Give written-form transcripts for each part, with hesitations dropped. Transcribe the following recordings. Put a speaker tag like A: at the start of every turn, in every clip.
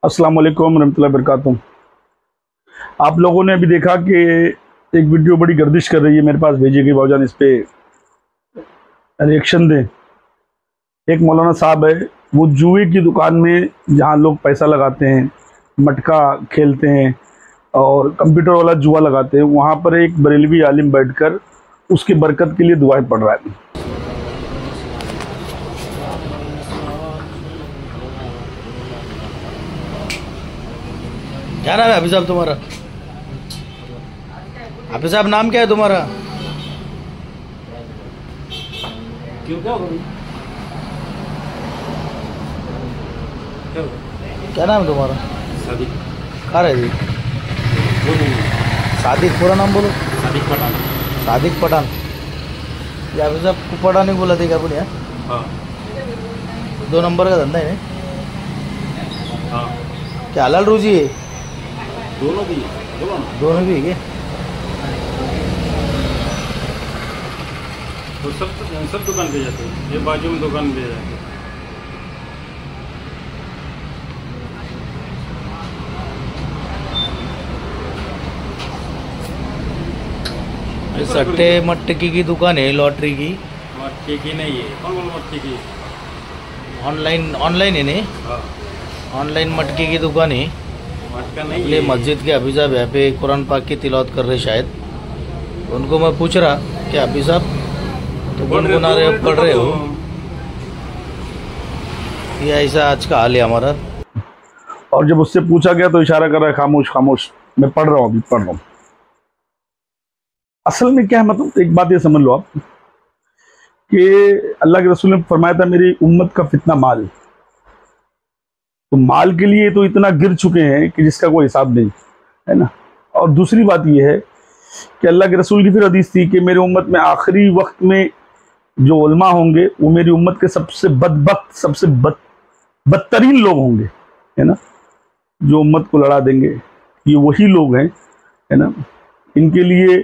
A: अस्सलाम वालेकुम रहमतुल्लाहि वबरकातुहू। आप लोगों ने अभी देखा कि एक वीडियो बड़ी गर्दिश कर रही है, मेरे पास भेजी गई, भाईजान इस पे रिएक्शन दें। एक मौलाना साहब है, वो जुए की दुकान में जहाँ लोग पैसा लगाते हैं, मटका खेलते हैं और कंप्यूटर वाला जुआ लगाते हैं, वहाँ पर एक बरेलवी आलिम बैठकर उसकी बरकत के लिए दुआएं पढ़ रहा है।
B: क्या नाम है हाफिज साहब तुम्हारा? हाफिज साहब नाम क्या है तुम्हारा?
C: क्यों क्या होगा?
B: क्या नाम है तुम्हारा?
C: सादिक।
B: कहाँ रहे जी? सादिक, पूरा नाम बोलो।
C: सादिक पठान।
B: सादिक पठान। ये हाफिज साहब को पठान ही बोला थे क्या बोले?
C: हाँ
B: 2 नंबर का धंधा है?
C: हाँ
B: क्या हलाल रोजी है?
C: दोनों भी
B: दोनों भी है क्या?
C: तो सब दुकान पे जाते हैं, ये बाजू में दुकान पे जाते हैं।
B: सट्टे मटकी की दुकान है, लॉटरी की।
C: मटकी की नहीं है, कौन बोल मटकी की?
B: ऑनलाइन है नहीं?
C: हाँ
B: ऑनलाइन मटकी की दुकान है।
C: मटका नहीं
B: अगले
C: है।
B: मस्जिद के हाफिज साहब यहाँ पे कुरान पाक की तिलावत कर रहे शायद। उनको मैं पूछ रहा कि हाफिज साहब तो गुनगुना रहे हो, पढ़ रहे हो? ये ऐसा आज का हाल है हमारा।
A: और जब उससे पूछा गया तो इशारा कर रहा है, खामोश खामोश, मैं पढ़ रहा हूँ, अभी पढ़ रहा हूँ। असल में क्या है, मतलब एक बात ये समझ लो आप कि अल्लाह के रसूल ने फरमाया था, मेरी उम्मत का फितना माल। तो माल के लिए तो इतना गिर चुके हैं कि जिसका कोई हिसाब नहीं है ना। और दूसरी बात यह है कि अल्लाह के रसूल की फिर हदीस थी कि मेरी उम्मत में आखिरी वक्त में जो उलमा होंगे वो मेरी उम्मत के सबसे बदबख्त, सबसे बदतरीन लोग होंगे, है ना, जो उम्मत को लड़ा देंगे। ये वही लोग हैं, है ना। इनके लिए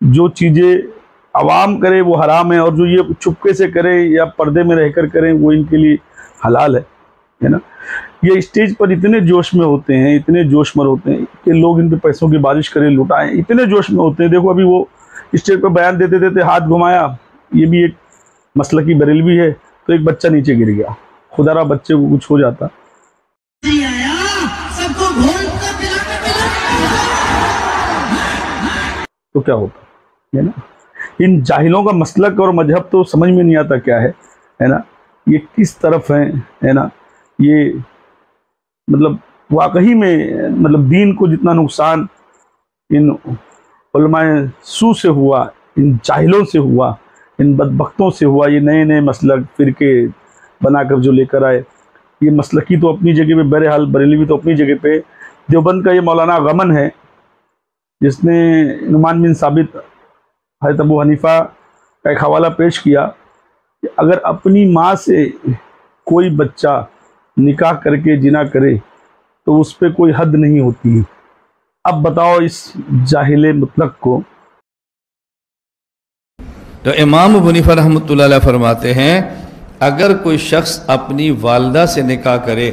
A: जो चीज़ें आवाम करे वो हराम है, और जो ये चुपके से करें या पर्दे में रहकर करें वो इनके लिए हलाल है ना। ये स्टेज पर इतने जोश में होते हैं, इतने जोशमर होते हैं कि लोग इन पे पैसों की बारिश करें, लुटाएं, इतने जोश में होते हैं। देखो अभी वो स्टेज पर बयान देते देते हाथ घुमाया, ये भी एक मसलकी बरेलवी है, तो एक बच्चा नीचे गिर गया। खुदारा बच्चे को कुछ हो जाता तो क्या होता, है ना। इन जाहिलों का मसलक और मजहब तो समझ में नहीं आता क्या है ना। ये किस तरफ है ना। ये मतलब वाकई में मतलब दीन को जितना नुकसान इन उलमाए सू से हुआ, इन जाहिलों से हुआ, इन बदबख्तों से हुआ, ये नए नए मसलक फिरके बनाकर जो लेकर आए, ये मसलकी तो अपनी जगह पे, बहरहाल बरेलवी तो अपनी जगह पे। देवबंद का ये मौलाना गमन है जिसने नुमान बिन साबित हज़रत अबू हनीफा का एक हवाला पेश किया कि अगर अपनी माँ से कोई बच्चा निकाह करके जिना करे तो उस पर कोई हद नहीं होती। अब बताओ इस जाहिले मुतलक को।
D: तो इमाम अबू हनीफा रहमतुल्लाह अलैह फरमाते हैं, अगर कोई शख्स अपनी वालदा से निकाह करे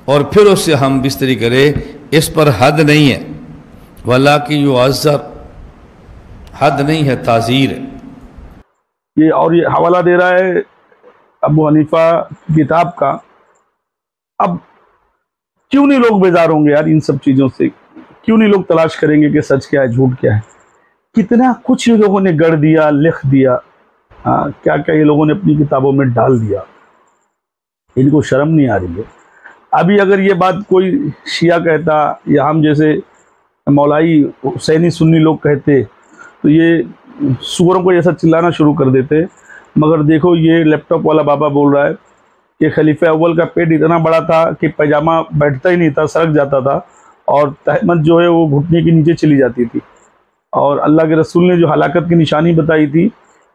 D: और फिर उससे हम बिस्तरी करे, इस पर हद नहीं है, वला कि युअज़्ज़र, हद नहीं है, ताज़ीर है।
A: ये हवाला दे रहा है अबू हनीफा किताब का। अब क्यों नहीं लोग बेजार होंगे यार इन सब चीज़ों से? क्यों नहीं लोग तलाश करेंगे कि सच क्या है, झूठ क्या है? कितना कुछ ये लोगों ने गढ़ दिया, लिख दिया, हाँ, क्या क्या ये लोगों ने अपनी किताबों में डाल दिया। इनको शर्म नहीं आ रही है? अभी अगर ये बात कोई शिया कहता या हम जैसे मौलाई हुसैनी सुन्नी लोग कहते तो ये सूअरों को जैसा चिल्लाना शुरू कर देते। मगर देखो ये लैपटॉप वाला बाबा बोल रहा है कि खलीफा अव्वल का पेट इतना बड़ा था कि पैजामा बैठता ही नहीं था, सरक जाता था, और तहमत जो है वो घुटने के नीचे चली जाती थी। और अल्लाह के रसूल ने जो हलाकत की निशानी बताई थी,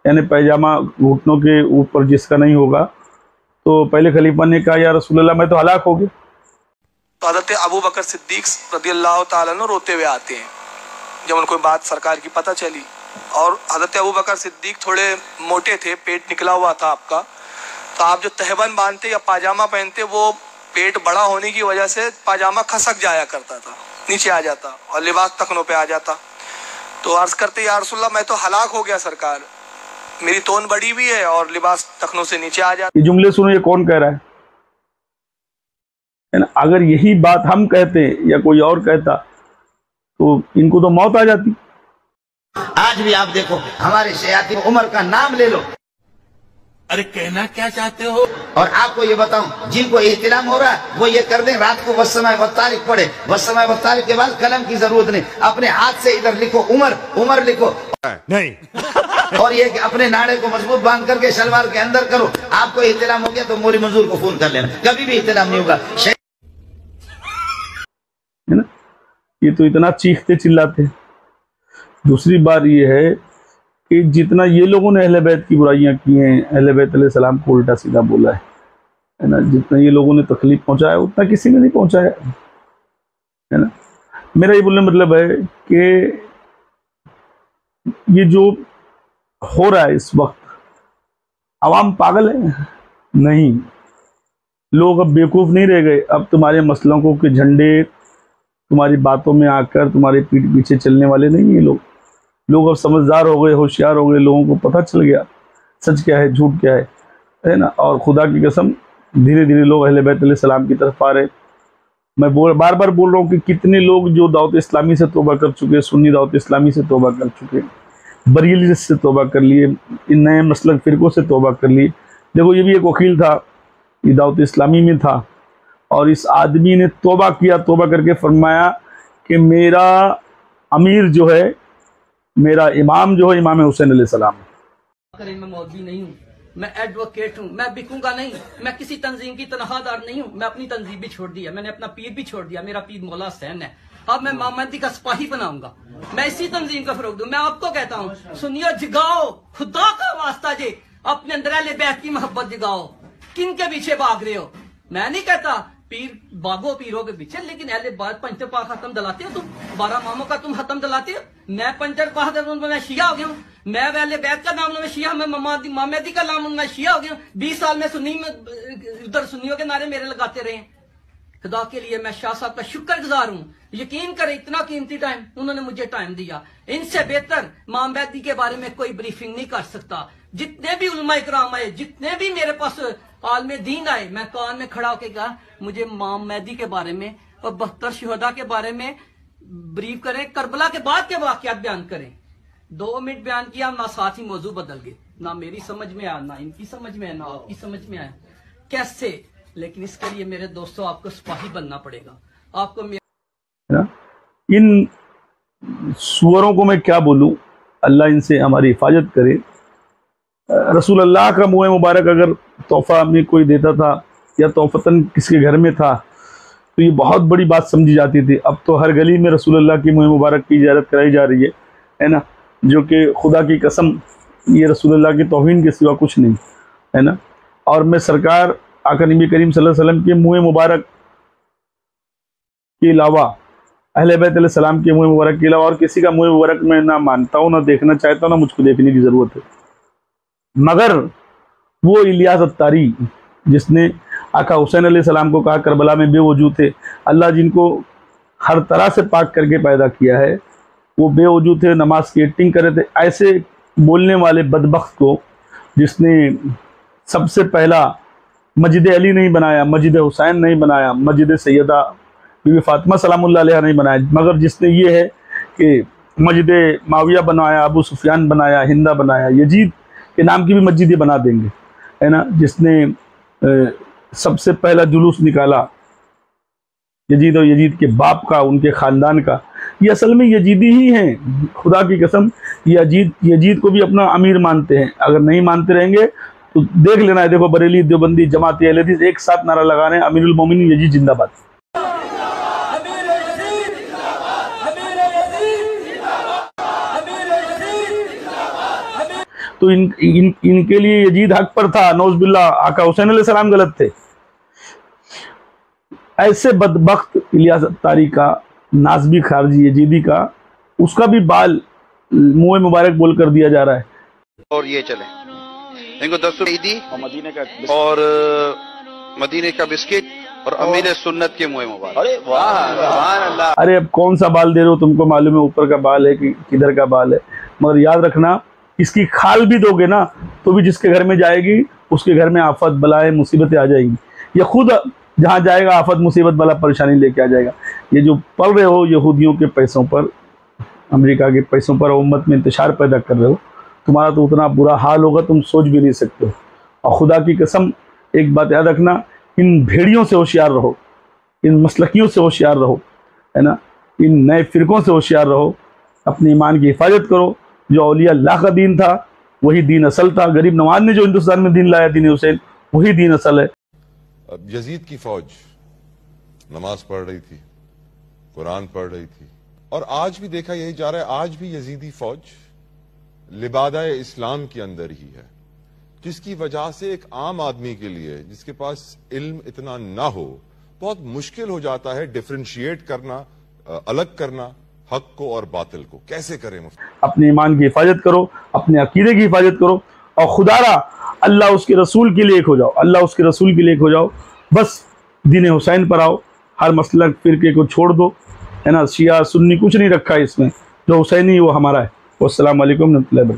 A: यानी पैजामा घुटनों के ऊपर जिसका नहीं होगा, तो पहले खलीफा ने कहा या रसूलल्लाह मैं तो हलाक हो गया।
E: तो हज़रत अबू बकर सिद्दीक रज़ियल्लाहु ताला अन्हु रोते हुए आते हैं जब उनको बात सरकार की पता चली। और हज़रत अबू बकर सिद्दीक थोड़े मोटे थे, पेट निकला हुआ था आपका, तो आप जो तहबन बांधते या पाजामा पहनते वो पेट बड़ा होने की वजह से पाजामा खसक जाया करता था, नीचे आ जाता और लिबास तखनों पे आ जाता। तो अर्ज करते या रसूलल्लाह मैं तो हलाक हो गया सरकार, मेरी तोन बड़ी भी है और लिबास तखनों से नीचे आ जाता।
A: ये जुमले सुनो, ये कौन कह रहा है ना? अगर यही बात हम कहते या कोई और कहता तो इनको तो मौत आ जाती।
F: आज भी आप देखो हमारे शयातीन उमर का नाम ले लो।
G: अरे कहना क्या चाहते हो?
F: और आपको ये बताऊं, जिनको इहतिलाम हो रहा है वो ये कर दें, रात को वस्समाए वत्तारिक पढ़े, वस्समाए वत्तारिक के बाद कलम की जरूरत नहीं, अपने हाथ से इधर लिखो उमर उमर लिखो नहीं और ये कि अपने नाड़े को मजबूत बांध करके शलवार के अंदर करो। आपको इहतिलाम हो गया तो मोरी मंजूर को फोन कर लेना, कभी भी इहतिलाम नहीं होगा।
A: है ना? ये तो इतना चीखते चिल्लाते। दूसरी बात ये है कि जितना ये लोगों ने अहले बैत की बुराइयां की हैं, अहले बैत अलैहि सलाम को उल्टा सीधा बोला है ना, जितना ये लोगों ने तकलीफ पहुंचाया उतना किसी ने नहीं पहुंचाया, है ना। मेरा ये बोलने मतलब है कि ये जो हो रहा है इस वक्त, आवाम पागल है नहीं, लोग अब बेवकूफ़ नहीं रह गए। अब तुम्हारे मसलों को के झंडे तुम्हारी बातों में आकर तुम्हारे पीठ पीछे चलने वाले नहीं है लोग अब समझदार हो गए, होशियार हो गए, लोगों को पता चल गया सच क्या है झूठ क्या है ना। और खुदा की कसम धीरे धीरे लोग अहले बैत अलैहि सलाम की तरफ आ रहे। मैं बार बार बोल रहा हूँ कि कितने लोग जो दावत इस्लामी से तौबा कर चुके, सुन्नी दावत इस्लामी से तौबा कर चुके, बरेली से तौबा कर लिए, इन नए मसलक फ़िरक़ों से तौबा कर लिए। देखो ये भी एक वकील था, ये दावत इस्लामी में था और इस आदमी ने तौबा किया, तौबा करके फरमाया कि मेरा अमीर जो है, मेरा इमाम जो है, इमाम हुसैन अलैहिस्सलाम।
H: मैं मौलवी नहीं हूँ, मैं एडवोकेट हूँ, मैं बिकूंगा नहीं, मैं किसी तंजीम की तनख्वाहदार नहीं हूँ, मैं अपनी तंजीम भी छोड़ दिया, मैंने अपना पीर भी छोड़ दिया, मेरा पीर मौला हुसैन है। अब मैं मोहम्मदी का सिपाही बनाऊंगा, मैं इसी तंजीम का फरोग दूं। मैं आपको कहता हूँ सुनियो, जगाओ, खुदा का वास्ता जे अपने अंदर अहले बैत की मोहब्बत जगाओ। किन के पीछे भाग रहे हो? मैं नहीं कहता पीर बागो पीरों के पीछे, लेकिन अहले बैत पंचर पा खत्म दलाते हो तुम, 12 मामों का तुम खत्म दलाते हो। मैं पंचर पा मैं शिया हो गया हूँ, मैं अहले बैत का नाम लूं मैं शिया, मैं मोहम्मदी का नाम लूं मैं शिया हो गया हूँ। 20 साल में सुन्नी में उधर सुन्नियों के नारे मेरे लगाते रहे। खुदा के लिए मैं शाह साहब का शुक्रगुजार हूँ। यकीन करें इतना कीमती टाइम उन्होंने मुझे टाइम दिया। इनसे बेहतर इमाम महदी के बारे में कोई ब्रीफिंग नहीं कर सकता। जितने भी उलमा इकराम आए, जितने भी मेरे पास आलमे दीन आए, मैं कान में खड़ा होकर कहा मुझे इमाम महदी के बारे में और 72 शहदा के बारे में ब्रीफ करें, करबला के बाद के वाकयात बयान करें। 2 मिनट बयान किया, ना साथ ही मौजू बदल गए, ना मेरी समझ में आया, ना इनकी समझ में आया, ना आपकी समझ में आया। कैसे? लेकिन इसके लिए मेरे दोस्तों आपको सिपाही बनना पड़ेगा। आपको
A: इन सुअरों को मैं क्या बोलूं, अल्लाह इनसे हमारी हिफाजत करे। रसूल अल्लाह का मुँह मुबारक अगर तोहफा में कोई देता था या तोहफतन किसके घर में था तो ये बहुत बड़ी बात समझी जाती थी। अब तो हर गली में रसूल अल्लाह की मुँह मुबारक की इजाज़त कराई जा रही है ना, जो कि खुदा की कसम ये रसूल अल्लाह की तौहीन के सिवा कुछ नहीं है ना। और मैं सरकार आका नबी करीम सल्लल्लाहु अलैहि वसल्लम के मुँह मुबारक के अलावा, अहले बैत अलैहि सलाम के मुँह मुबारक के अलावा और किसी का मुँह मुबारक मैं ना मानता हूँ, ना देखना चाहता हूँ, ना मुझको देखने की ज़रूरत है। मगर वो इलियास अत्तारी जिसने आका हुसैन अलैहिस्सलाम को कहा करबला में बेवजू थे, अल्लाह जिनको हर तरह से पाक करके पैदा किया है, वो बेवजू थे, नमाज की एक्टिंग कर रहे थे। ऐसे बोलने वाले बदबख्त को जिसने सबसे पहला मस्जिद अली नहीं बनाया, मस्जिद हुसैन नहीं बनाया, मस्जिद सैयदा बीबी फातिमा सलामुल्लाह अलैहा नहीं बनाया, मगर जिसने ये है कि मस्जिद माविया बनाया, अबू सुफियान बनाया, हिंदा बनाया, यजीद के नाम की भी मस्जिद बना देंगे, है ना। जिसने सबसे पहला जुलूस निकाला यजीद और यजीद के बाप का, उनके ख़ानदान का, ये असल में यजीदी ही हैं। खुदा की कसम ये यजीद को भी अपना अमीर मानते हैं। अगर नहीं मानते रहेंगे तो देख लेना है। देखो बरेली, देवबंदी, जमाती अहले हदीस एक साथ नारा लगा रहे हैं, अमीरुल मोमिनीन यजीद जिंदाबाद। तो इनके लिए यजीद हक पर था, नौज़बिल्लाह आका हुसैन अलैहिस्सलाम गलत थे। ऐसे बदबख्त इलियास अत्तारी का, नाज़बी खारजी यजीदी का, उसका भी बाल मुँह मुबारक बोल कर दिया जा रहा है।
I: और ये चले इनको 10 ईदी और मदीने का बिस्किट और अमीर सुन्नत के मुँह मुबारक। अरे वाह,
A: अरे अब कौन सा बाल दे रहे हो, तुमको मालूम है ऊपर का बाल है कि किधर का बाल है, मगर याद रखना इसकी खाल भी दोगे ना तो भी जिसके घर में जाएगी उसके घर में आफत बलाएं मुसीबतें आ जाएगी। ये खुद जहाँ जाएगा आफत मुसीबत बला परेशानी लेके आ जाएगा। ये जो पढ़ रहे हो यहूदियों के पैसों पर, अमेरिका के पैसों पर उम्मत में इंतशार पैदा कर रहे हो, तुम्हारा तो उतना बुरा हाल होगा तुम सोच भी नहीं सकते हो। और खुदा की कसम एक बात याद रखना, इन भेड़ियों से होशियार रहो, इन मसलकियों से होशियार रहो, है ना, इन नए फ़िरक़ों से होशियार रहो। अपने ईमान की हिफाजत करो। जो औलिया अल्लाह का दीन था वही दीन असल था। गरीब नवाज ने जो हिंदुस्तान में दीन लाया, दीन हुसैन, वही दीन असल है।
J: अब यजीद की फौज नमाज पढ़ रही थी, कुरान पढ़ रही थी, और आज भी देखा यही जा रहा है, आज भी यजीदी फौज लिबादा इस्लाम के अंदर ही है, जिसकी वजह से एक आम आदमी के लिए जिसके पास इल्म इतना ना हो, बहुत मुश्किल हो जाता है डिफरेंशिएट करना, अलग करना हक को और बातिल को। कैसे करें?
A: अपने ईमान की हिफाजत करो, अपने अकीदे की हिफाजत करो, और खुदारा अल्लाह उसके रसूल के लिए एक हो जाओ, अल्लाह उसके रसूल के लिए एक हो जाओ। बस दीन हुसैन पर आओ, हर मसलक फिरके को छोड़ दो, है ना, शिया सुन्नी कुछ नहीं रखा है इसमें, जो हुसैनी वो हमारा है। अस्सलाम वालेकुम रहमतुल्लाहि।